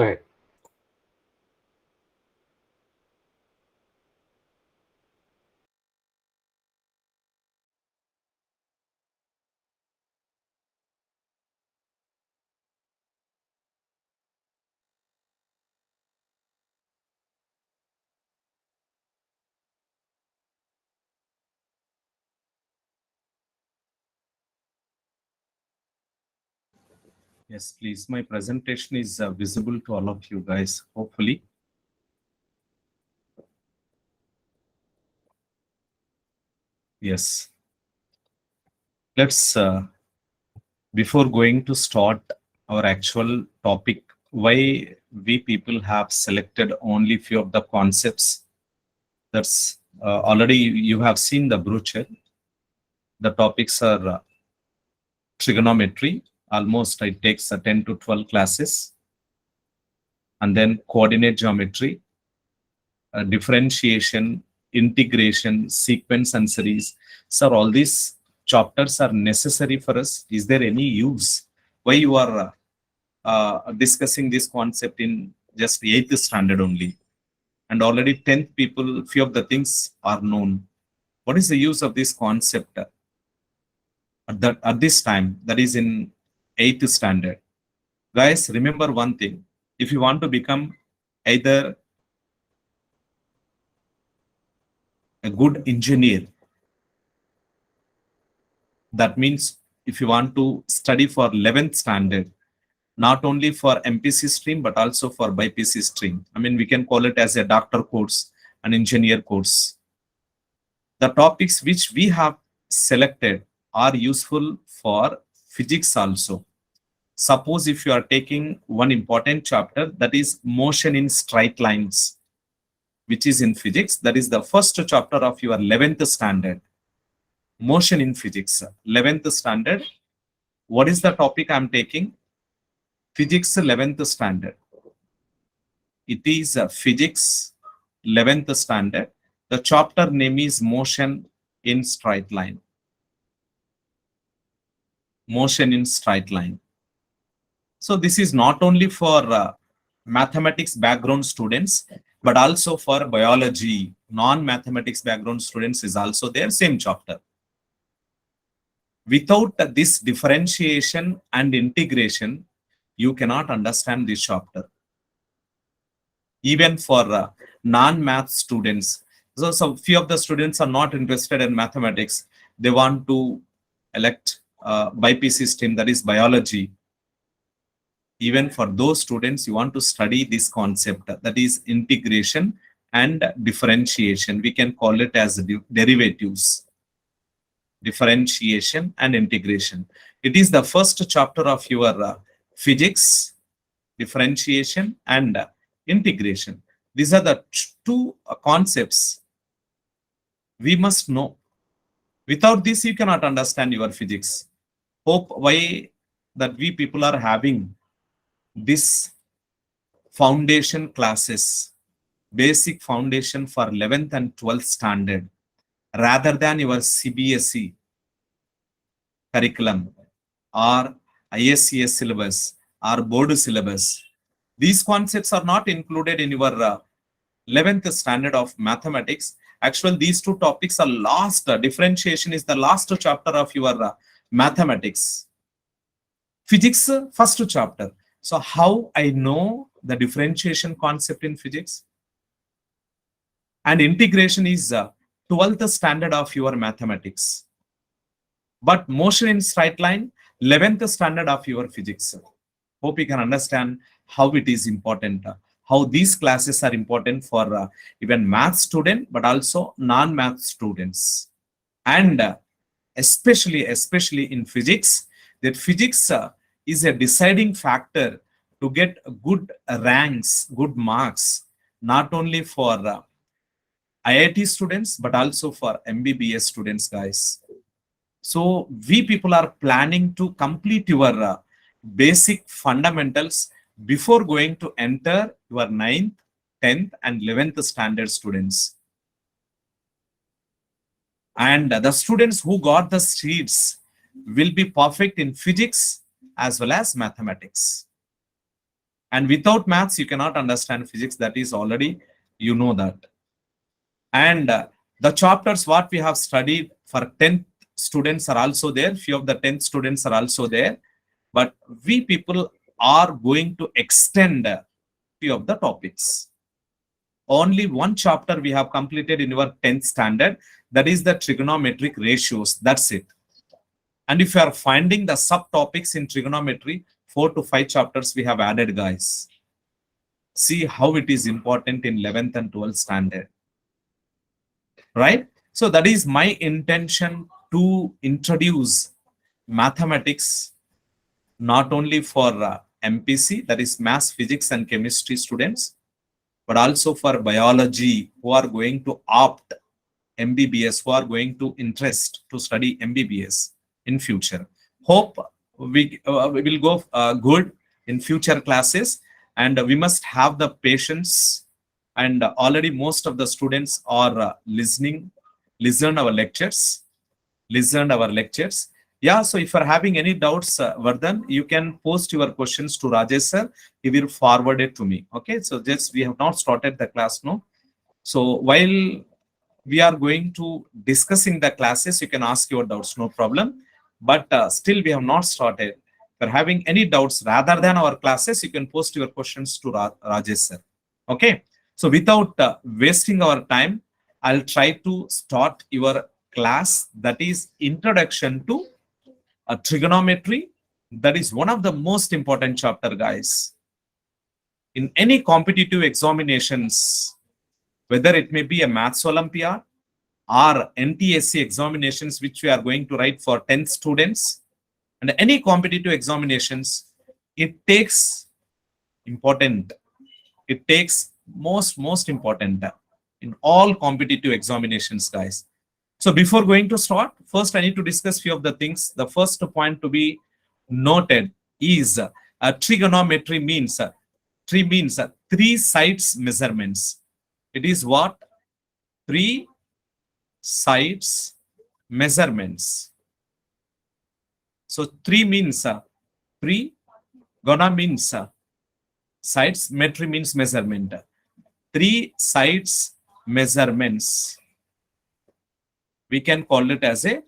Right. Yes, please. My presentation is visible to all of you guys, hopefully. Yes. Let's, before going to start our actual topic, why we people have selected only few of the concepts. That's already you have seen the brochure. The topics are trigonometry. Almost it takes 10 to 12 classes. And then coordinate geometry, differentiation, integration, sequence and series. Sir, all these chapters are necessary for us. Is there any use? Why you are discussing this concept in just 8th standard only? And already 10th people, few of the things are known. What is the use of this concept at this time, that is in 8th standard? Guys, remember one thing. If you want to become either a good engineer, that means if you want to study for 11th standard, not only for MPC stream, but also for BPC stream. I mean, we can call it as a doctor course, an engineer course. The topics which we have selected are useful for physics also. Suppose if you are taking one important chapter, that is motion in straight lines, which is in physics, that is the first chapter of your 11th standard. Motion in physics, 11th standard. What is the topic I'm taking? Physics 11th standard. It is physics 11th standard. The chapter name is motion in straight line. Motion in straight line. So this is not only for mathematics background students, but also for biology, non-mathematics background students is also there, same chapter. Without this differentiation and integration, you cannot understand this chapter. Even for non-math students. So few of the students are not interested in mathematics. They want to elect BPC stream, that is biology. Even for those students, you want to study this concept, that is integration and differentiation. We can call it as derivatives. Differentiation and integration. It is the first chapter of your physics, differentiation and integration. These are the two concepts we must know. Without this, you cannot understand your physics. Hope why that we people are having this foundation classes, basic foundation for 11th and 12th standard, rather than your CBSE curriculum or ISCS syllabus or board syllabus. These concepts are not included in your 11th standard of mathematics. Actually, these two topics are last. Differentiation is the last chapter of your mathematics. Physics, first chapter. So how I know the differentiation concept in physics? And integration is 12th standard of your mathematics. But motion in straight line, 11th standard of your physics. Hope you can understand how it is important, how these classes are important for even math student, but also non-math students. And especially in physics, that physics is a deciding factor to get good ranks, good marks, not only for IIT students, but also for MBBS students, guys. So we people are planning to complete your basic fundamentals before going to enter your 9th, 10th and 11th standard students. And the students who got the seats will be perfect in physics as well as mathematics. And without maths, you cannot understand physics. That is already, you know that. And the chapters what we have studied for 10th students are also there. Few of the 10th students are also there. But we people are going to extend few of the topics. Only one chapter we have completed in your 10th standard. That is the trigonometric ratios. That's it. And if you are finding the subtopics in trigonometry, 4 to 5 chapters we have added, guys. See how it is important in 11th and 12th standard. Right? So that is my intention to introduce mathematics not only for MPC, that is maths, physics and chemistry students, but also for biology who are going to opt MBBS, who are going to interest to study MBBS in future. Hope we will go good in future classes, and we must have the patience. And already most of the students are listen our lectures. Yeah, so if you're having any doubts, Vardhan, you can post your questions to Rajesh sir. He will forward it to me. Okay, so just we have not started the class now. So while we are going to discussing the classes, you can ask your doubts, no problem. But still we have not started. If you're having any doubts rather than our classes, you can post your questions to Rajesh sir. Okay, so without wasting our time, I'll try to start your class, that is introduction to trigonometry. That is one of the most important chapter, guys. In any competitive examinations, whether it may be a maths Olympiad or NTSC examinations, which we are going to write for 10 students, and any competitive examinations, it takes important. It takes most important in all competitive examinations, guys. So before going to start, first I need to discuss few of the things. The first point to be noted is trigonometry means three sides measurements. It is what? Three sides measurements. So three means three, gonna means sides, metry means measurement. Three sides measurements. We can call it as a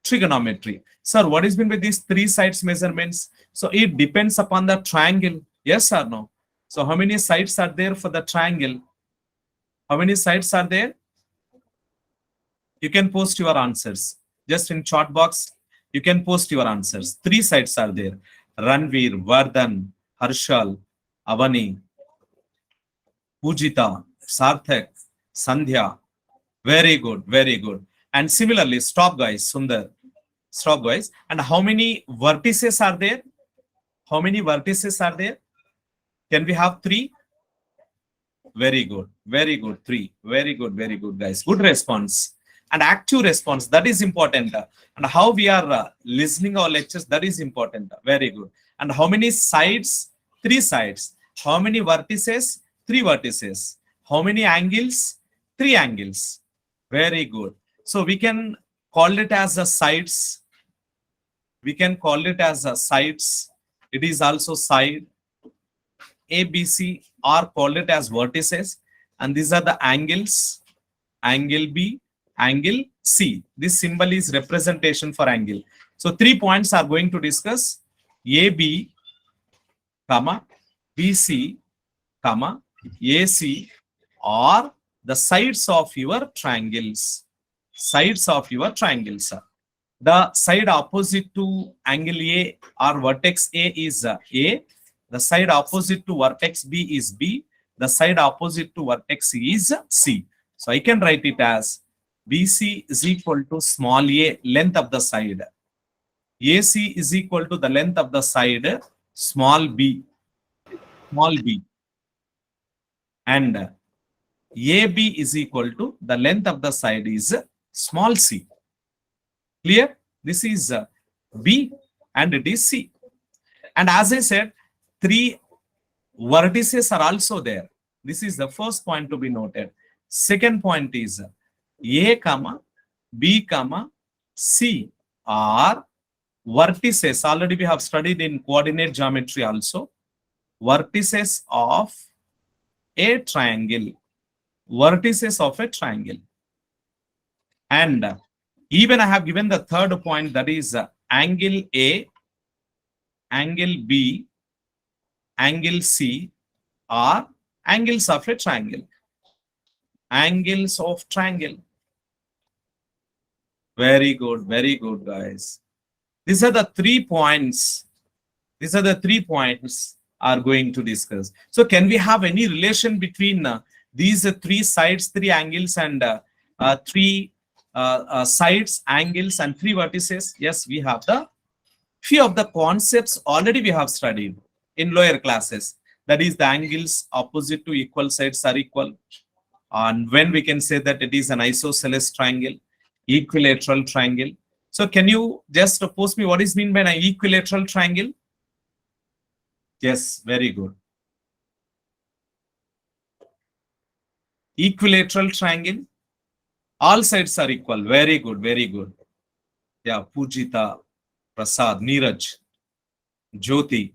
trigonometry. Sir, what is meant by these three sides measurements? So it depends upon the triangle. Yes or no? So how many sides are there for the triangle? How many sides are there? You can post your answers. Just in chat box, you can post your answers. Three sides are there. Ranveer, Vardhan, Harshal, Avani, Pujita, Sarthak, Sandhya. Very good, very good. And similarly, stop guys, Sundar. Stop guys. And how many vertices are there? How many vertices are there? Can we have three? Very good, very good. Three. Very good, guys. Good response. And active response, that is important. And how we are listening our lectures, that is important. Very good. And how many sides? Three sides. How many vertices? Three vertices. How many angles? Three angles. Very good. So we can call it as a sides. We can call it as a sides. It is also side. A, B, C are called it as vertices. And these are the angles. Angle B, angle C. This symbol is representation for angle. So 3 points are going to discuss. AB, comma, BC, comma, AC are the sides of your triangles. Sides of your triangles. The side opposite to angle A or vertex A is A. The side opposite to vertex B is B. The side opposite to vertex C is C. So I can write it as BC is equal to small a, length of the side. AC is equal to the length of the side, small b. Small b. And AB is equal to the length of the side is small c. Clear? This is B and it is C. And as I said, three vertices are also there. This is the first point to be noted. Second point is A, comma, B, comma, C are vertices. Already we have studied in coordinate geometry also. vertices of a triangle. Vertices of a triangle. And even I have given the third point, that is angle A, angle B, angle C are angles of a triangle. Angles of triangle. Very good, guys. These are the 3 points. These are the 3 points are going to discuss. So can we have any relation between these three sides, three angles, and three sides, angles, and three vertices? Yes, we have the few of the concepts already we have studied in lower classes. That is, the angles opposite to equal sides are equal. And when we can say that it is an isosceles triangle, equilateral triangle. So can you just post me what is mean by an equilateral triangle? Yes, very good. Equilateral triangle. All sides are equal. Very good, very good. Yeah, Pujita, Prasad, Neeraj, Jyoti.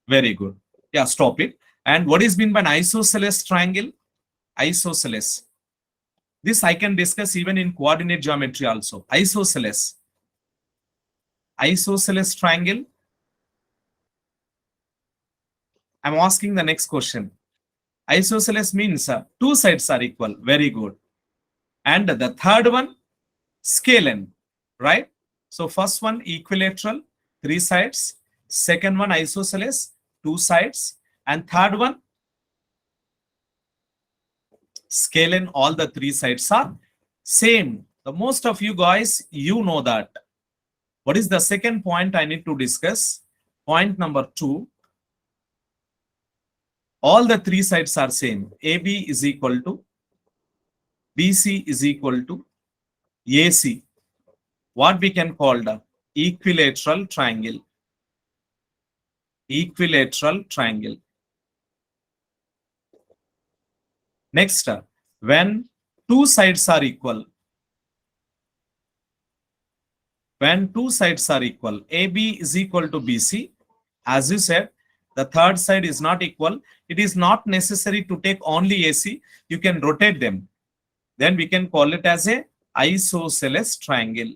Very good. Yeah, stop it. And what is mean by an isosceles triangle? Isosceles. This I can discuss even in coordinate geometry also. Isosceles. Isosceles triangle. I'm asking the next question. Isosceles means two sides are equal. Very good. And the third one, scalene, right? So first one, equilateral, three sides. Second one, isosceles, two sides. And third one, scalene, all the three sides are same. The most of you guys, you know that. What is the second point I need to discuss? Point number 2. All the three sides are same. AB is equal to BC is equal to AC. What we can call the equilateral triangle. Equilateral triangle. Next, when two sides are equal, when two sides are equal, AB is equal to BC, as you said, the third side is not equal. It is not necessary to take only AC. You can rotate them. Then we can call it as a isosceles triangle.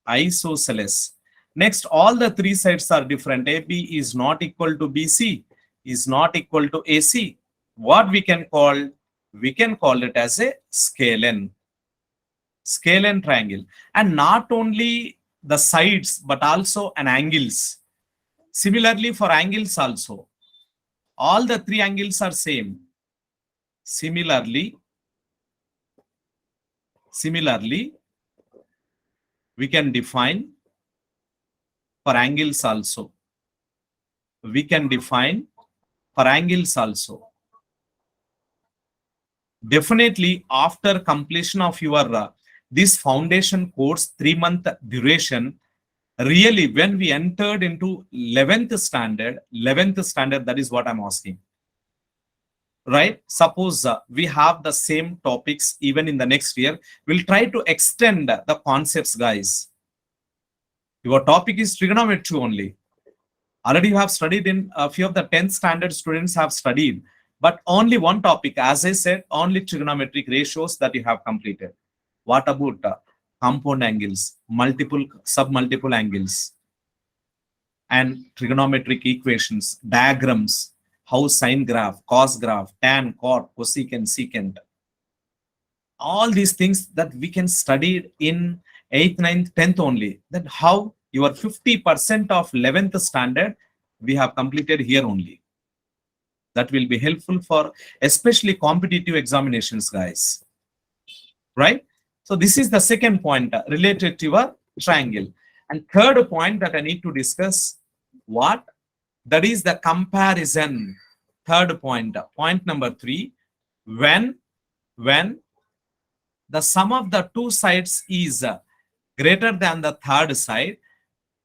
Isosceles. Next, all the three sides are different. AB is not equal to BC, is not equal to AC. What we can call? We can call it as a scalene. Scalene triangle. And not only the sides, but also an angles. Similarly, for angles also, all the three angles are same. Similarly, we can define for angles also. We can define for angles also. Definitely, after completion of your this foundation course, 3-month duration, really when we entered into 11th standard, that is what I'm asking. Right? Suppose we have the same topics even in the next year. We'll try to extend the concepts, guys. Your topic is trigonometry only. Already you have studied in a few of the 10th standard students have studied, but only one topic, as I said, only trigonometric ratios that you have completed. What about compound angles, multiple, submultiple angles, and trigonometric equations, diagrams, how sine graph, cos graph, tan, cot, cosecant, secant. All these things that we can study in 8th, 9th, 10th only. Then how your 50% of 11th standard we have completed here only. That will be helpful for especially competitive examinations, guys. Right? So this is the second point related to your triangle. And third point that I need to discuss, what? That is the comparison. Third point, point number 3, when the sum of the two sides is greater than the third side,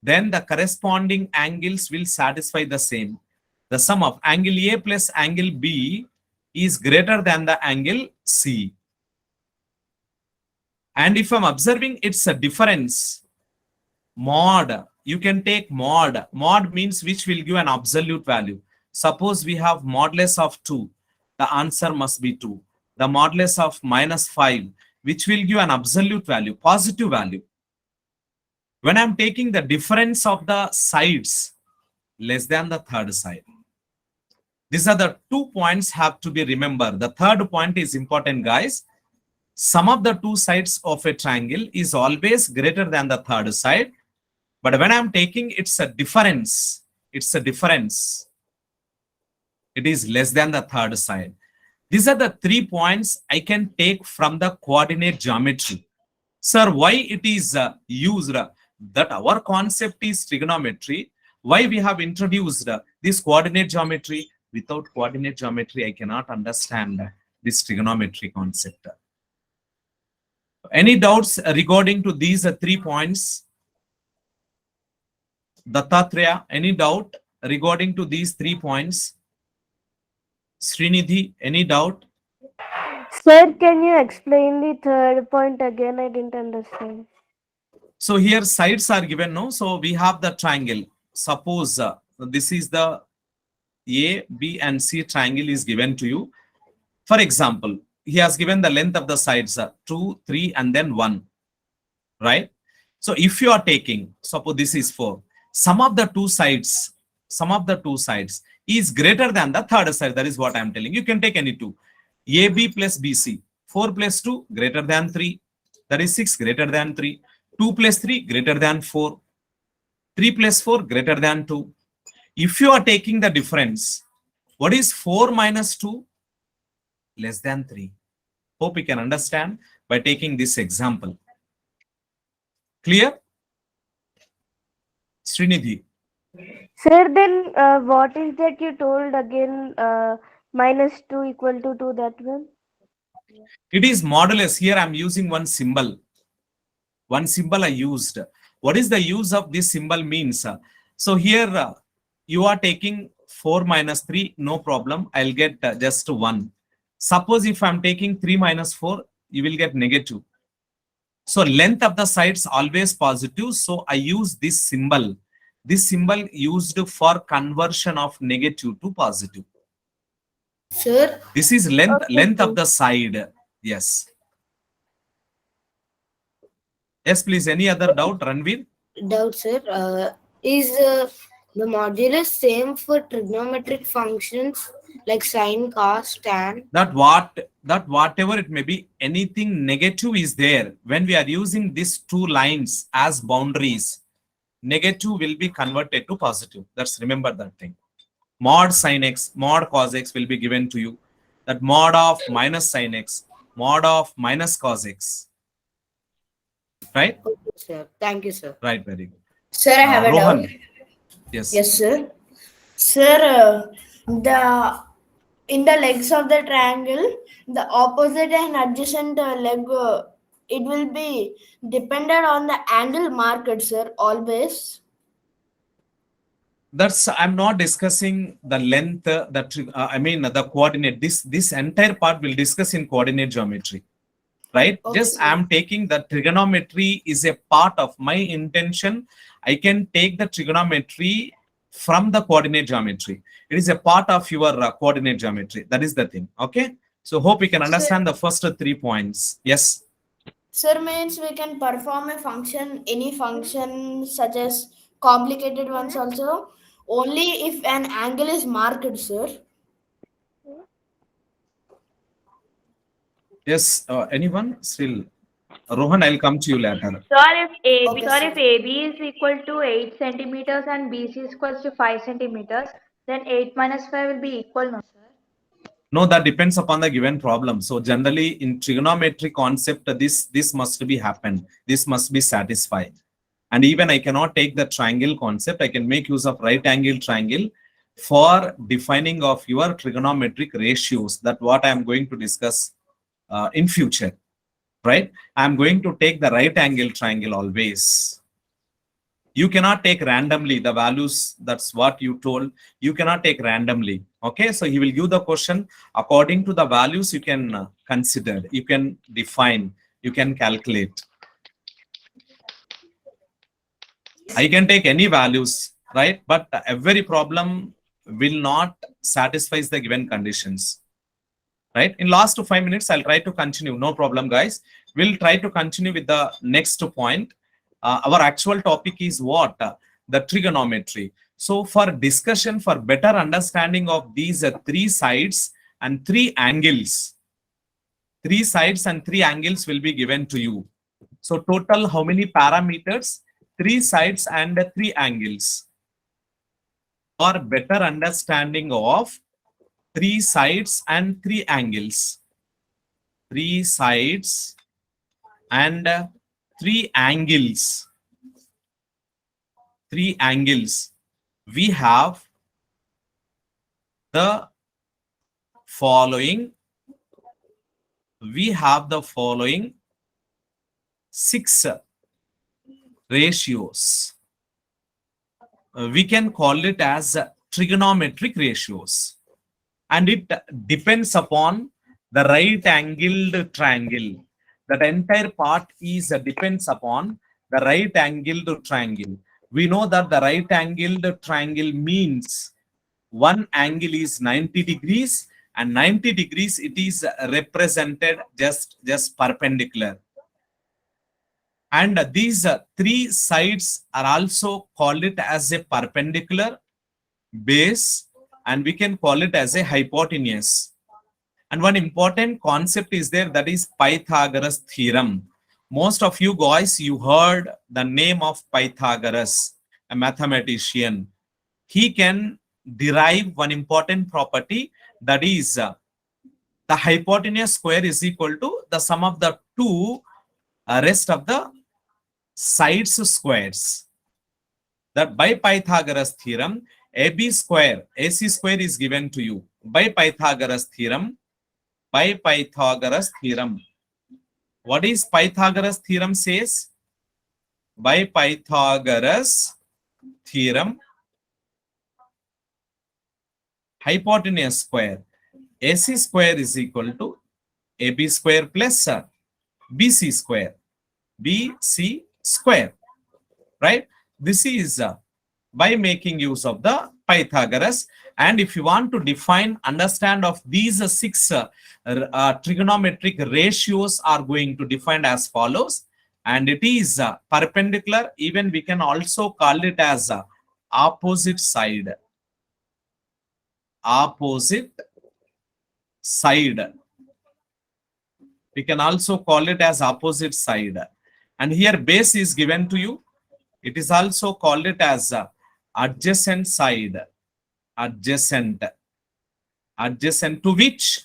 then the corresponding angles will satisfy the same. The sum of angle A plus angle B is greater than the angle C. And if I'm observing it's a difference, mod you can take mod. Mod means which will give an absolute value. Suppose we have modulus of 2. The answer must be 2. The modulus of -5, which will give an absolute value, positive value. When I'm taking the difference of the sides less than the third side. These are the 2 points have to be remembered. The third point is important, guys. Sum of the 2 sides of a triangle is always greater than the third side. But when I'm taking it's a difference. It's a difference. It is less than the third side. These are the 3 points I can take from the coordinate geometry. Sir, why it is used that our concept is trigonometry? Why we have introduced this coordinate geometry? Without coordinate geometry, I cannot understand this trigonometry concept. Any doubts regarding to these 3 points? Dattatreya, any doubt regarding to these 3 points? Srinidhi, any doubt? Sir, can you explain the third point again? I didn't understand. So here sides are given, no? So we have the triangle. Suppose this is the A, B and C triangle is given to you. For example, he has given the length of the sides 2, 3 and then 1, right? So if you are taking, suppose this is 4, sum of the two sides is greater than the third side. That is what I am telling. You can take any two. AB plus BC, 4 plus 2 greater than 3. That is 6 greater than 3. 2 plus 3 greater than 4. 3 plus 4 greater than 2. If you are taking the difference, what is 4 minus 2? Less than 3. Hope you can understand by taking this example. Clear? Srinidhi. Sir, then what is that you told again? -2 equal to 2, that one? It is modulus. Here I am using one symbol. One symbol I used. What is the use of this symbol means? So here you are taking 4 minus 3, no problem. I'll get just 1. Suppose if I'm taking 3 minus 4, you will get negative. So length of the sides always positive. So I use this symbol. This symbol used for conversion of negative to positive. Sir, This is length Okay, of the side. Yes. Yes, please. Any other doubt, Ranveer? doubt, sir. Is the modulus same for trigonometric functions like sine, cos, tan? That whatever it may be, anything negative is there. When we are using these two lines as boundaries, negative will be converted to positive. That's remember that thing. Mod sin x, mod cos x will be given to you. That mod of minus sin x, mod of minus cos x. Right? Okay, sir. Thank you, sir. Right, very good. Sir, I have a doubt. Rohan. Yes. Yes, sir. Sir, the in the legs of the triangle, the opposite and adjacent leg, it will be dependent on the angle marked, sir, always. That's I'm not discussing the length, I mean the coordinate. This entire part will discuss in coordinate geometry. Right? Okay, Just sir. I'm taking the trigonometry is a part of my intention. I can take the trigonometry from the coordinate geometry. It is a part of your coordinate geometry. That is the thing. Okay. So hope you can understand the first 3 points. Yes. Sir, means we can perform a function, any function such as complicated ones also, only if an angle is marked, sir. Yes. Anyone still? Rohan, I'll come to you later. Okay, Sir, sir. if AB is equal to 8 centimeters and BC is equals to 5 centimeters, then 8 minus 5 will be equal, no, sir? No, that depends upon the given problem. So generally in trigonometry concept, this must be happen. This must be satisfied. And even I cannot take the triangle concept. I can make use of right angle triangle for defining of your trigonometric ratios. That what I am going to discuss in future, right? I am going to take the right angle triangle always. You cannot take randomly the values. That's what you told. You cannot take randomly. Okay, so he will give the question according to the values you can consider, you can define, you can calculate. I can take any values, right? But every problem will not satisfy the given conditions, right? In last 5 minutes, I'll try to continue. No problem, guys. We'll try to continue with the next point. Our actual topic is what? The trigonometry. So for discussion, for better understanding of these three sides and three angles, will be given to you. So total how many parameters? Three sides and three angles. For better understanding of three sides and three angles. Three sides and three angles. Three angles. We have the following. We have the following 6 ratios. We can call it as trigonometric ratios, and it depends upon the right angled triangle. That entire part is depends upon the right angled triangle. We know that the right angled triangle means one angle is 90 degrees, and 90 degrees it is represented just perpendicular. And these three sides are also called it as a perpendicular base, and we can call it as a hypotenuse. And one important concept is there, that is Pythagoras theorem. Most of you guys, you heard the name of Pythagoras, a mathematician. He can derive one important property, that is the hypotenuse square is equal to the sum of the two rest of the sides squares. That by Pythagoras theorem, AC square is given to you by Pythagoras theorem. By Pythagoras theorem. What is Pythagoras theorem says? By Pythagoras theorem, hypotenuse square, AC square is equal to AB square plus BC square. BC square, right? This is by making use of the Pythagoras. And if you want to define, understand of these 6 trigonometric ratios are going to define as follows. And it is perpendicular. Even we can also call it as opposite side. Opposite side. We can also call it as opposite side. And here base is given to you. It is also called it as adjacent side. Adjacent. Adjacent to which?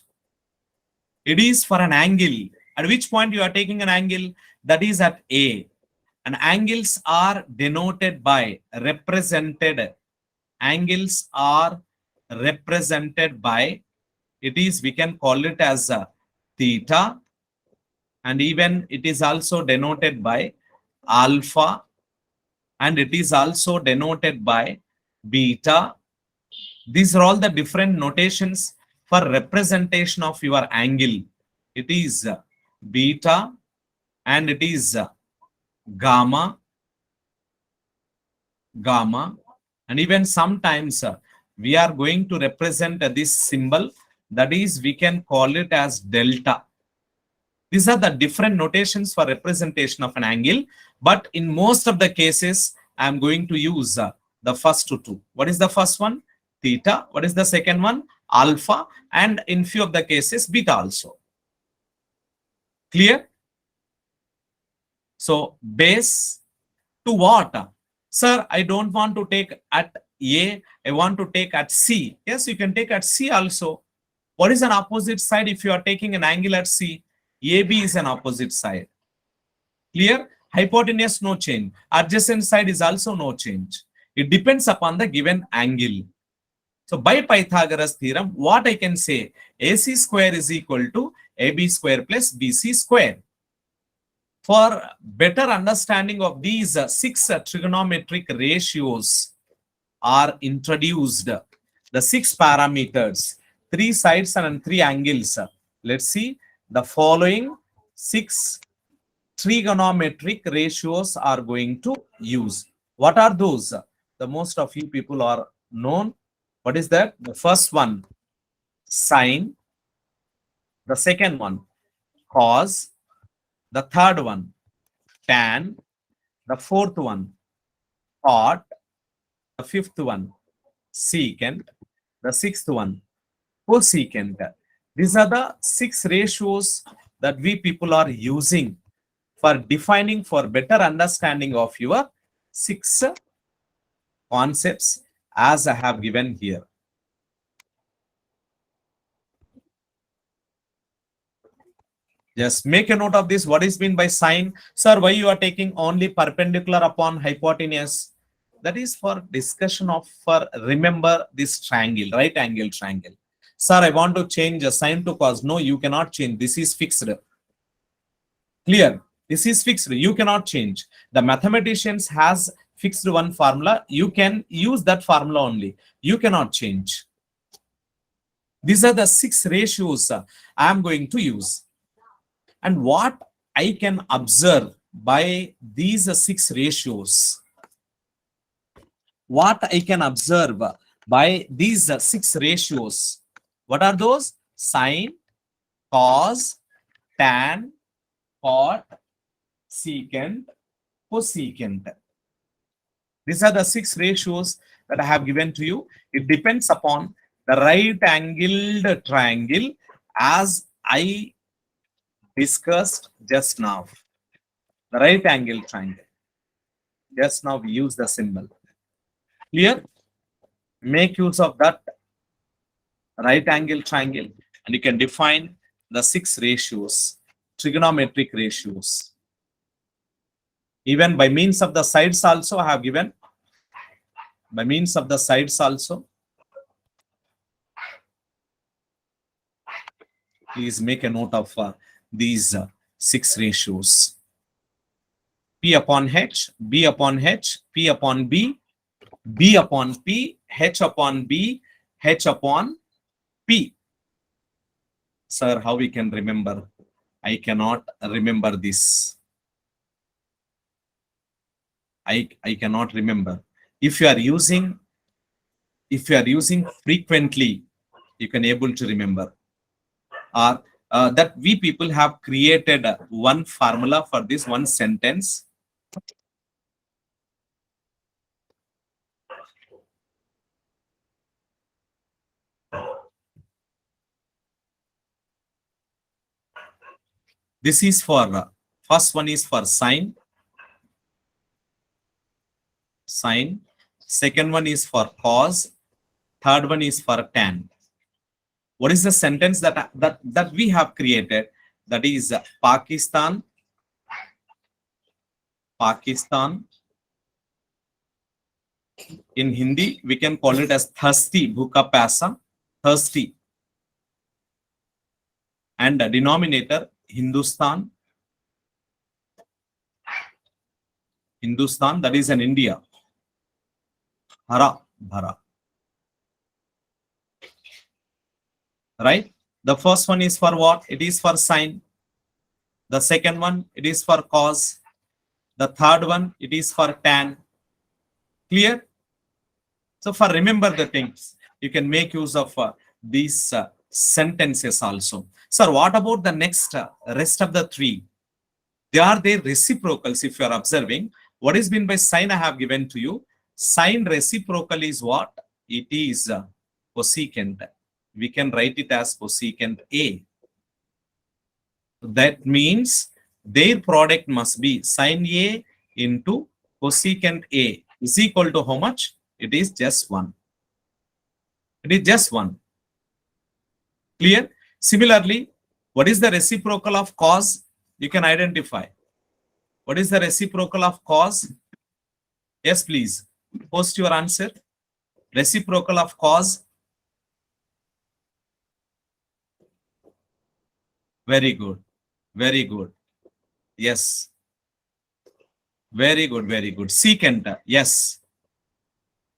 It is for an angle. At which point you are taking an angle? That is at A. And angles are denoted by, represented. Angles are represented by, it is, we can call it as theta. And even it is also denoted by alpha. And it is also denoted by beta. These are all the different notations for representation of your angle. It is beta and it is gamma. Gamma. And even sometimes we are going to represent this symbol. That is, we can call it as delta. These are the different notations for representation of an angle. But in most of the cases, I am going to use the first two. What is the first one? Theta. What is the second one? Alpha. And in few of the cases, beta also. Clear? So base to what? Sir, I don't want to take at A. I want to take at C. Yes, you can take at C also. What is an opposite side if you are taking an angle at C? AB is an opposite side. Clear? Hypotenuse, no change. Adjacent side is also no change. It depends upon the given angle. So by Pythagoras theorem, what I can say? AC square is equal to AB square plus BC square. For better understanding of these 6 trigonometric ratios are introduced. The 6 parameters, 3 sides and 3 angles. Let's see. The following 6 trigonometric ratios are going to use. What are those? The most of you people are known. What is that? The first one, sine. The second one, cos. The third one, tan. The fourth one, cot. The fifth one, secant. The sixth one, cosecant. These are the 6 ratios that we people are using for defining for better understanding of your 6 concepts as I have given here. Just make a note of this. What is meant by sine? Sir, why you are taking only perpendicular upon hypotenuse? That is for discussion of, for remember this triangle, right angle triangle. Sir, I want to change a sine to cos. No, you cannot change. This is fixed. Clear? This is fixed. You cannot change. The mathematicians has fixed one formula. You can use that formula only. You cannot change. These are the 6 ratios I am going to use. And what I can observe by these 6 ratios, what I can observe by these 6 ratios, what are those? Sine, cos, tan, cot, secant, cosecant. These are the 6 ratios that I have given to you. It depends upon the right angled triangle as I discussed just now. The right angle triangle. Just now we use the symbol. Clear? Make use of that right angle triangle and you can define the 6 ratios, trigonometric ratios. Even by means of the sides also I have given. By means of the sides also. Please make a note of these 6 ratios. P upon H, B upon H, P upon B, B upon P, H upon B, H upon P. Sir, how we can remember? I cannot remember this. I cannot remember. If you are using frequently, you can able to remember. That we people have created one formula for this one sentence. This is for first one is for sine. Sine. Second one is for cos. Third one is for tan. What is the sentence that we have created? That is Pakistan. Pakistan. In Hindi, we can call it as thirsty, bhuka pasa, thirsty. And the denominator, Hindustan. Hindustan, that is in India. Hara, bhara. Right? The first one is for what? It is for sine. The second one, it is for cos. The third one, it is for tan. Clear? So for remember the things, you can make use of these sentences also. Sir, what about the next rest of the 3? They are their reciprocals if you are observing. What is meant by sine I have given to you. Sine reciprocal is what? It is cosecant. We can write it as cosecant A. That means their product must be sine A into cosecant A is equal to how much? It is just 1. It is just 1. Clear? Similarly, what is the reciprocal of cos? You can identify. What is the reciprocal of cos? Yes, please. Post your answer. Reciprocal of cos. Very good. Very good. Yes. Very good. Very good. Secant. Yes.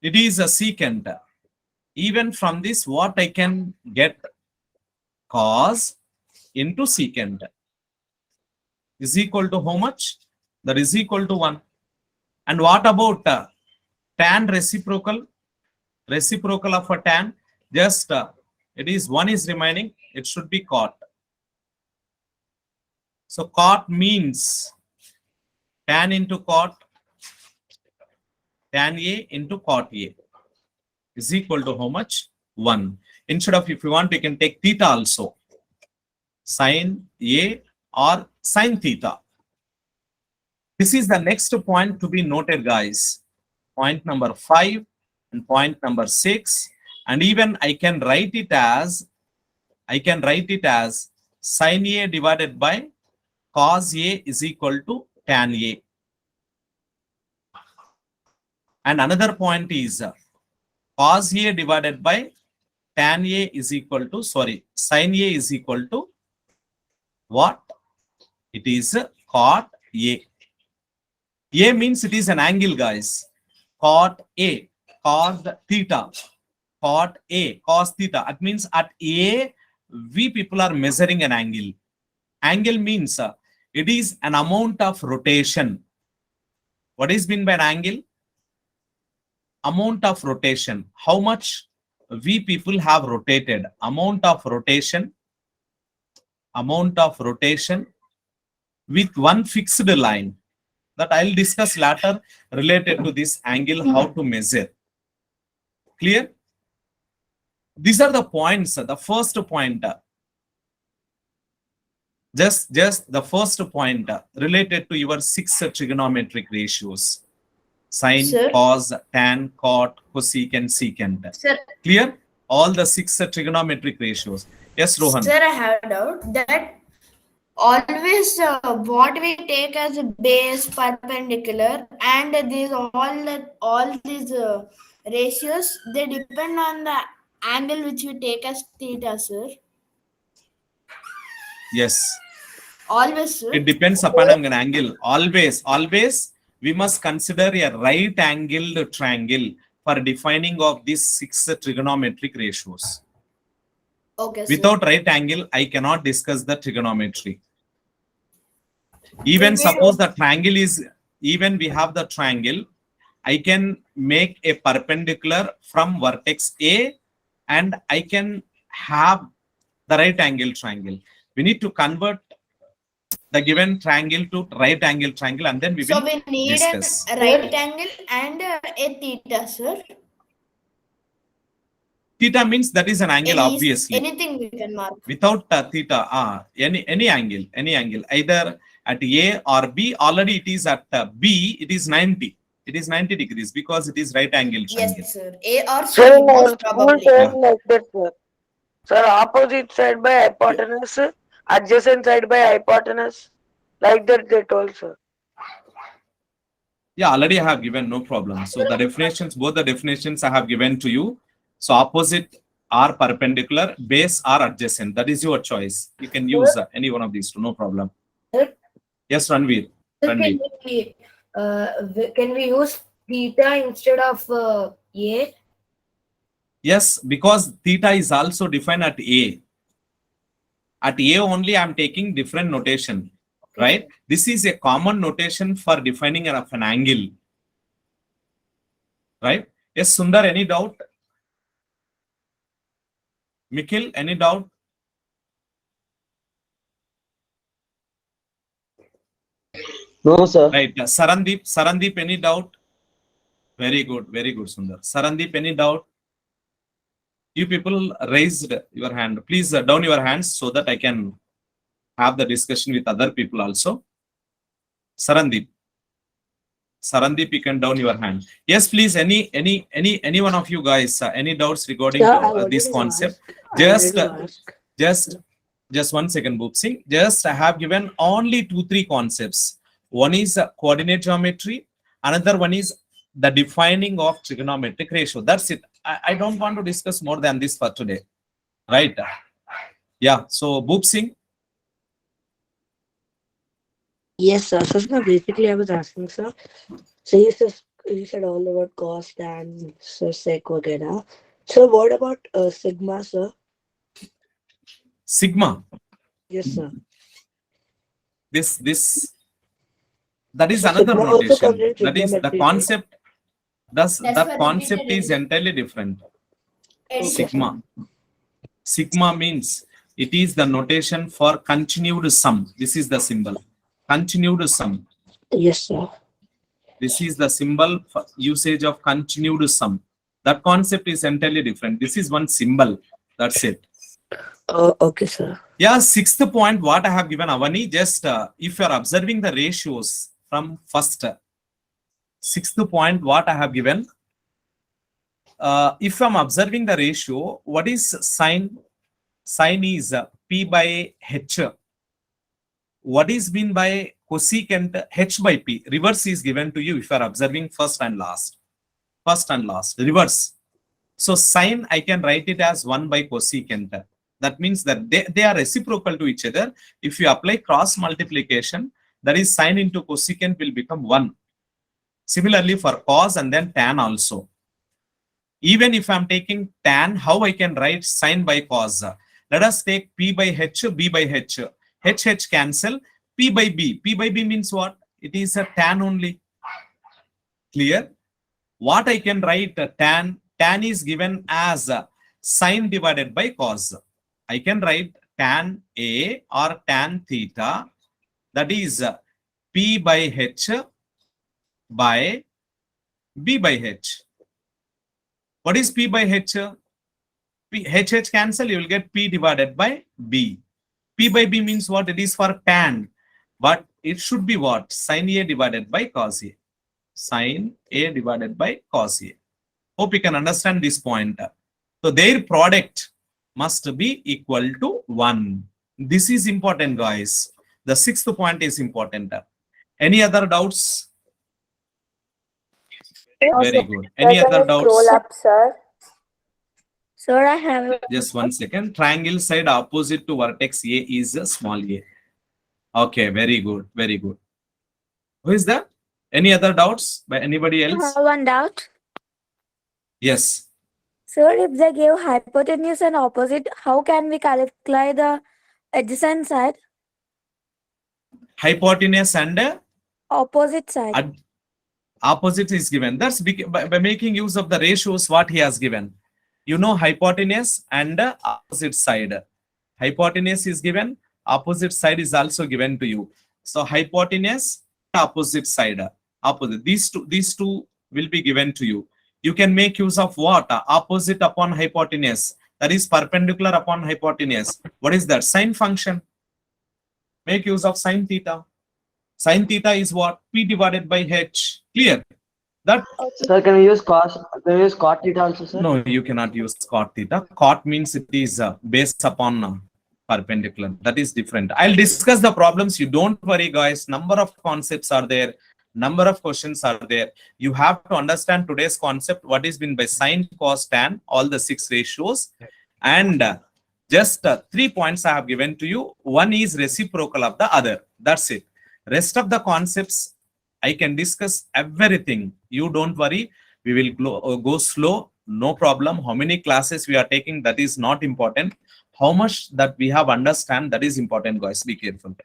It is a secant. Even from this, what I can get? Cos into secant is equal to how much? That is equal to 1. And what about tan reciprocal? Reciprocal of a tan, just it is one is remaining, it should be cot. So cot means tan into cot, tan A into cot A is equal to how much? 1. Instead of, if you want, you can take theta also. Sin A or sin theta. This is the next point to be noted, guys. Point number 5 and point number 6. And even I can write it as sin A divided by cos A is equal to tan A. And another point is cos A divided by tan A is equal to, sin A is equal to what? It is cot A. A means it is an angle, guys. Cot A, cos theta. Cot A, cos theta. That means at A, we people are measuring an angle. Angle means it is an amount of rotation. What is meant by an angle? Amount of rotation. How much we people have rotated? Amount of rotation with one fixed line. That I'll discuss later related to this angle, how to measure. Clear? These are the points. The first point, just the first point related to your 6 trigonometric ratios: sine, Sir? cos, tan, cot, cosecant, secant. Sir, Clear? All the 6 trigonometric ratios. Yes, Rohan. sir, I have a doubt that always what we take as a base perpendicular and all these ratios, they depend on the angle which we take as theta, sir. Yes. Always, sir. It depends upon an angle. Always we must consider a right angled triangle for defining of these 6 trigonometric ratios. Okay, sir. Without right angle, I cannot discuss the trigonometry. Even suppose the triangle is, even we have the triangle, I can make a perpendicular from vertex A and I can have the right angle triangle. We need to convert the given triangle to right angle triangle and then we So will we need discuss. a right angle and a theta, sir. Theta means that is an angle, obviously. Anything we can mark. Without theta, any angle, either at A or B. Already it is at B, it is 90. It is 90 degrees because it is right angle triangle. Yes, sir. A or C, Sir, most school probably. said like that, sir. Sir, opposite side by hypotenuse, adjacent side by hypotenuse. Like that they told, sir. Yeah, already I have given, no problem. So the definitions, both the definitions I have given to you. So opposite are perpendicular, base are adjacent. That is your choice. You can use any one of these two, no problem. Yes, Ranveer. Ranveer. Can we use theta instead of A? Yes, because theta is also defined at A. At A only I am taking different notation, right? This is a common notation for defining of an angle, right? Yes, Sundar, any doubt? Nikhil, any doubt? No, sir. Right. Sarandeep, any doubt? Very good, Sundar. Sarandeep, any doubt? You people raised your hand. Please down your hands so that I can have the discussion with other people also. Sarandeep, you can down your hand. Yes, please. Any one of you guys, any doubts regarding this concept? Just 1 second, Boopsy. Just I have given only 2-3 concepts. One is coordinate geometry. Another one is the defining of trigonometric ratio. That's it. I don't want to discuss more than this for today. Right? Yeah. So, Boopsy. Yes, sir. So, sir, basically, I was asking, sir. So, you said all about cos, tan, so sec, वगैरह. So, what about sigma, sir? Sigma. Yes, sir. This That is So another sigma also notation. comes in That is the trigonometry, right? concept. Thus, That's the for concept repeated is entirely different. Okay, Sigma. Sigma means it is the notation for continued sum. This is the symbol. Continued sum. yes, sir. This is the symbol for usage of continued sum. That concept is entirely different. This is one symbol. That's it. Okay, sir. Yeah, sixth point, what I have given Avani, just if you are observing the ratios from first, sixth point, what I have given, if I'm observing the ratio, what is sine? Sine is P by H. What is mean by cosecant? H by P. Reverse is given to you if you are observing first and last. First and last, reverse. So sine, I can write it as 1 by cosecant. That means that they are reciprocal to each other. If you apply cross multiplication, that is sine into cosecant will become 1. Similarly for cos and then tan also. Even if I'm taking tan, how I can write sine by cos? Let us take P by H, B by H. H cancel, P by B. P by B means what? It is a tan only. Clear? What I can write tan is given as sine divided by cos. I can write tan A or tan theta, that is P by H by B by H. What is P by H? H cancel, you will get P divided by B. P by B means what? It is for tan, but it should be what? Sin A divided by cos A. Sin A divided by cos A. Hope you can understand this point. So their product must be equal to 1. This is important, guys. The sixth point is important. Any other doubts? Very good. Any other doubts? sir. Sir, I have Just one second. Triangle side opposite to vertex A is a small a. Okay, very good. Very good. Who is that? Any other doubts by anybody else? one doubt. Yes. Sir, if they give hypotenuse and opposite, how can we calculate the adjacent side? Hypotenuse and Opposite side. opposite is given. That's by making use of the ratios what he has given. You know hypotenuse and opposite side. Hypotenuse is given. Opposite side is also given to you. So hypotenuse, opposite side. Opposite. These two will be given to you. You can make use of what? Opposite upon hypotenuse. That is perpendicular upon hypotenuse. What is that? Sine function. Make use of sine theta. Sine theta is what? P divided by H. Clear? That Sir, can we use cos? Can we use cot theta also, sir? no, you cannot use cot theta. Cot means it is based upon perpendicular. That is different. I'll discuss the problems. You don't worry, guys. Number of concepts are there. Number of questions are there. You have to understand today's concept. What is meant by sine, cos, tan, all the 6 ratios. And just 3 points I have given to you. One is reciprocal of the other. That's it. Rest of the concepts, I can discuss everything. You don't worry. We will go slow. No problem. How many classes we are taking, that is not important. How much that we have understand, that is important, guys. Be careful.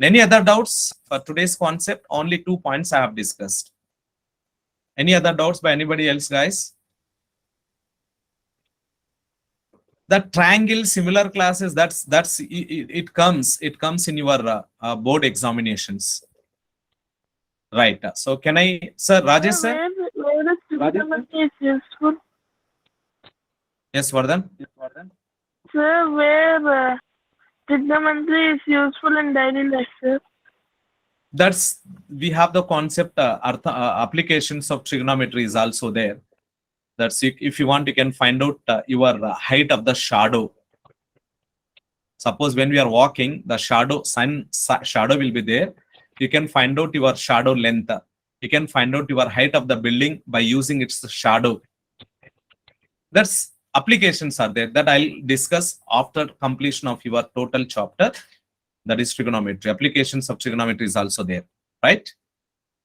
Any other doubts for today's concept? Only 2 points I have discussed. Any other doubts by anybody else, guys? The triangle similar classes, it comes in your board examinations. Right. So can I, sir, Rajesh sir? Where is trigonometry is useful? Yes, Vardhan. Sir, where trigonometry is useful in daily life, sir? That's, we have the concept applications of trigonometry is also there. That's if you want, you can find out your height of the shadow. Suppose when we are walking, the shadow will be there. You can find out your shadow length. You can find out your height of the building by using its shadow. That's applications are there that I'll discuss after completion of your total chapter. That is trigonometry. Applications of trigonometry is also there, right?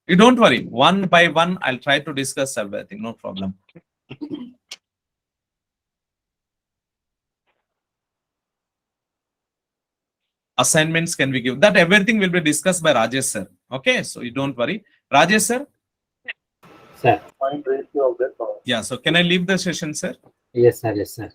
You don't worry. One by one, I'll try to discuss everything. No problem. Assignments can we give? That everything will be discussed by Rajesh sir. Okay, so you don't worry. Rajesh sir? Sir. Yeah, so can I leave the session, sir? Yes, sir. Yes, sir.